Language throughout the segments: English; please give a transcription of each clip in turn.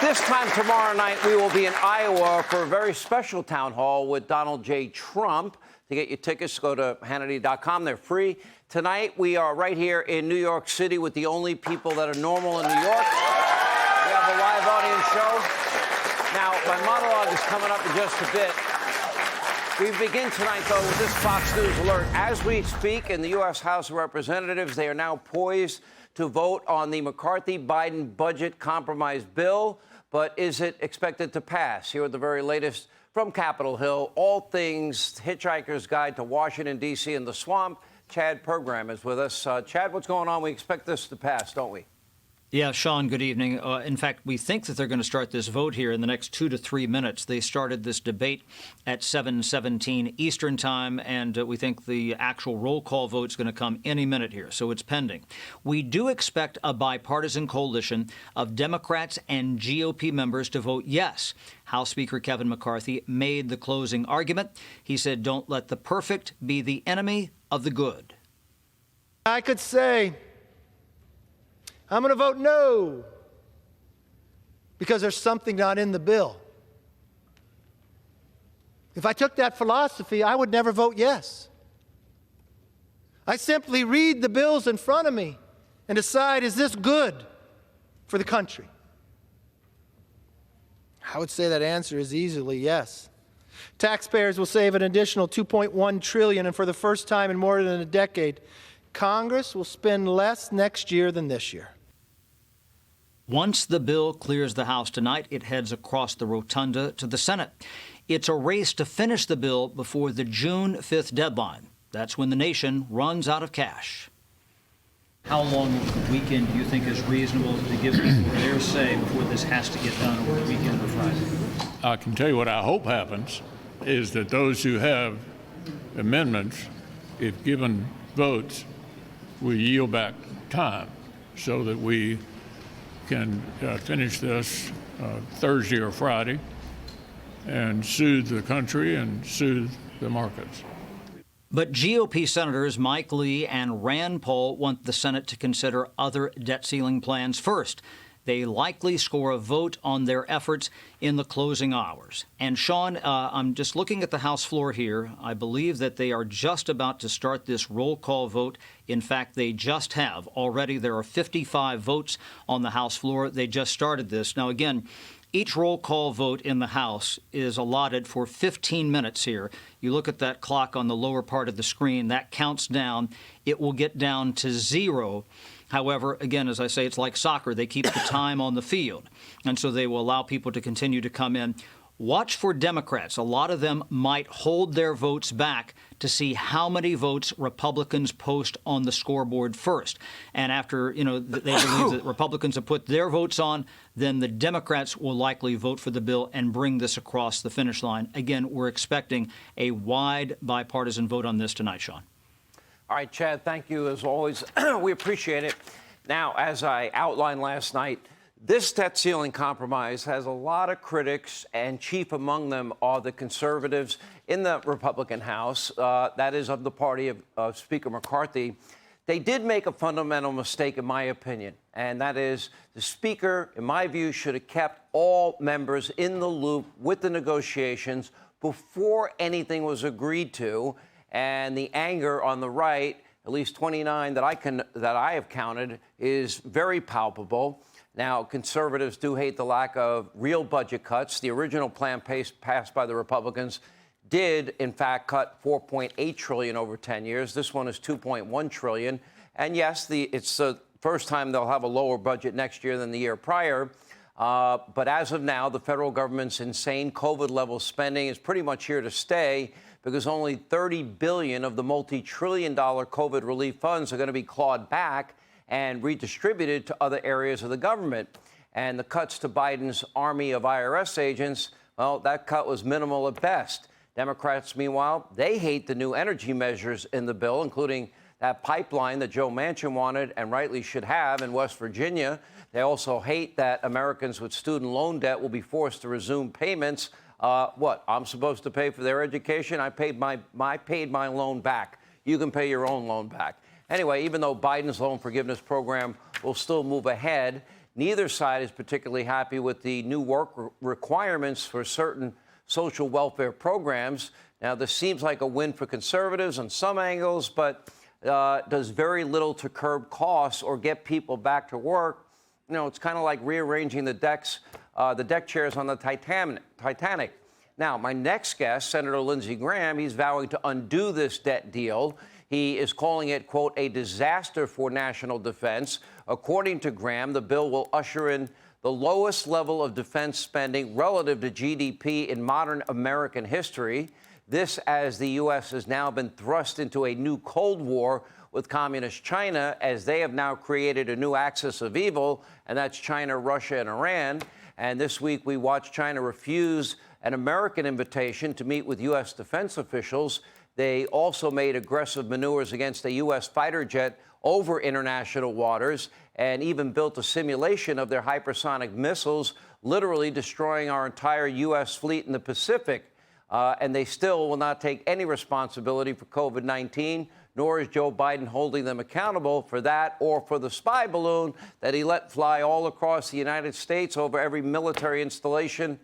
this time tomorrow night, we will be in Iowa for a very special town hall with Donald J. Trump. To get your tickets, go to Hannity.com. They're free. Tonight, we are right here in New York City with the only people that are normal in New York. We have a live audience show. Now, my monologue is coming up in just a bit. We begin tonight, though, with this Fox News alert. As we speak in the U.S. House of Representatives, they are now poised to vote on the McCarthy-Biden budget compromise bill. But is it expected to pass? Here are the very latest from Capitol Hill. All things Hitchhiker's Guide to Washington, D.C. and the Swamp. Chad Program is with us. Chad, what's going on? We expect this to pass, don't we? Yeah, Sean, good evening. In fact, we think that they're going to start this vote here in the next 2 to 3 minutes. They started this debate at 7:17 Eastern time, and we think the actual roll call vote is going to come any minute here, so it's pending. We do expect a bipartisan coalition of Democrats and GOP members to vote yes. House Speaker Kevin McCarthy made the closing argument. He said, "Don't let the perfect be the enemy of the good." I could say, I'm going to vote no because there's something not in the bill. If I took that philosophy, I would never vote yes. I simply read the bills in front of me and decide, is this good for the country? I would say that answer is easily yes. Taxpayers will save an additional $2.1 trillion, and for the first time in more than a decade, Congress will spend less next year than this year. Once the bill clears the House tonight, it heads across the rotunda to the Senate. It's a race to finish the bill before the June 5th deadline. That's when the nation runs out of cash. How long of the weekend do you think is reasonable to give people their say before this has to get done over the weekend or Friday? I can tell you what I hope happens is that those who have amendments, if given votes, will yield back time so that we can finish this Thursday or Friday and soothe the country and soothe the markets. But GOP Senators Mike Lee and Rand Paul want the Senate to consider other debt ceiling plans first. They likely score a vote on their efforts in the closing hours. And Sean, I'm just looking at the House floor here. I believe that they are just about to start this roll call vote. In fact, they just have. Already there are 55 votes on the House floor. They just started this. Now, again, each roll call vote in the House is allotted for 15 minutes here. You look at that clock on the lower part of the screen, that counts down. It will get down to 0. However, again, as I say, it's like soccer. They keep the time on the field, and so they will allow people to continue to come in. Watch for Democrats. A lot of them might hold their votes back to see how many votes Republicans post on the scoreboard first. And after, they believe that Republicans have put their votes on, then the Democrats will likely vote for the bill and bring this across the finish line. Again, we're expecting a wide bipartisan vote on this tonight, Sean. All right, Chad, thank you as always. We appreciate it. Now, as I outlined last night, this debt ceiling compromise has a lot of critics, and chief among them are the conservatives in the Republican House, that is of the party of Speaker McCarthy. They did make a fundamental mistake, in my opinion, and that is the Speaker, in my view, should have kept all members in the loop with the negotiations before anything was agreed to. And the anger on the right, at least 29 that I have counted, is very palpable. Now, conservatives do hate the lack of real budget cuts. The original plan passed by the Republicans did, in fact, cut $4.8 trillion over 10 years. This one is $2.1 trillion. And yes, it's the first time they'll have a lower budget next year than the year prior. But as of now, the federal government's insane COVID-level spending is pretty much here to stay, because only $30 billion of the multi-trillion-dollar COVID relief funds are going to be clawed back and redistributed to other areas of the government. And the cuts to Biden's army of IRS agents, well, that cut was minimal at best. Democrats, meanwhile, they hate the new energy measures in the bill, including that pipeline that Joe Manchin wanted and rightly should have in West Virginia. They also hate that Americans with student loan debt will be forced to resume payments. What? I'm supposed to pay for their education? I paid my loan back. You can pay your own loan back. Anyway, even though Biden's loan forgiveness program will still move ahead, Neither side is particularly happy with the new work requirements for certain social welfare programs. Now, this seems like a win for conservatives on some angles, but does very little to curb costs or get people back to work. You know, it's kind of like rearranging the deck chairs on the Titanic. Now, my next guest, Senator Lindsey Graham, he's vowing to undo this debt deal. He is calling it, quote, a disaster for national defense. According to Graham, the bill will usher in the lowest level of defense spending relative to GDP in modern American history. This, as the U.S. has now been thrust into a new Cold War with communist China, as they have now created a new axis of evil, and that's China, Russia, and Iran. And this week, we watched China refuse an American invitation to meet with U.S. defense officials. They also made aggressive maneuvers against a U.S. fighter jet over international waters and even built a simulation of their hypersonic missiles, literally destroying our entire U.S. fleet in the Pacific. And they still will not take any responsibility for COVID-19, nor is Joe Biden holding them accountable for that or for the spy balloon that he let fly all across the United States over every military installation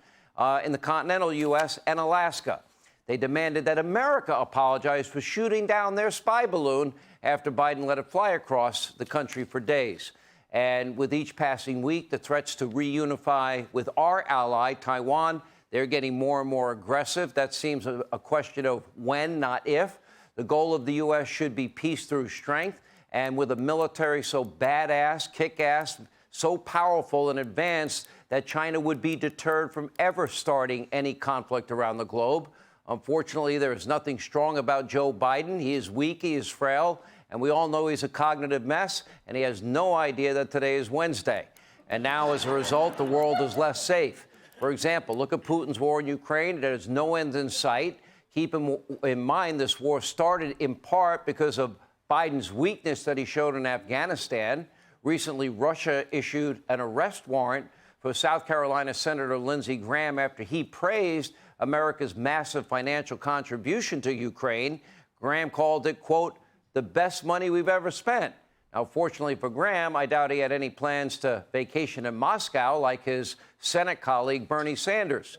in the continental U.S. and Alaska. They demanded that America apologize for shooting down their spy balloon after Biden let it fly across the country for days. And with each passing week, the threats to reunify with our ally, Taiwan, they're getting more and more aggressive. That seems a question of when, not if. The goal of the U.S. should be peace through strength. And with a military so badass, kick-ass, so powerful and advanced that China would be deterred from ever starting any conflict around the globe. Unfortunately, there is nothing strong about Joe Biden. He is weak, he is frail, and we all know he's a cognitive mess, and he has no idea that today is Wednesday. And now, as a result, the world is less safe. For example, look at Putin's war in Ukraine. There's no end in sight. Keep in mind this war started in part because of Biden's weakness that he showed in Afghanistan. Recently, Russia issued an arrest warrant for South Carolina Senator Lindsey Graham after he praised America's massive financial contribution to Ukraine. Graham called it, quote, the best money we've ever spent. Now, fortunately for Graham, I doubt he had any plans to vacation in Moscow like his Senate colleague Bernie Sanders.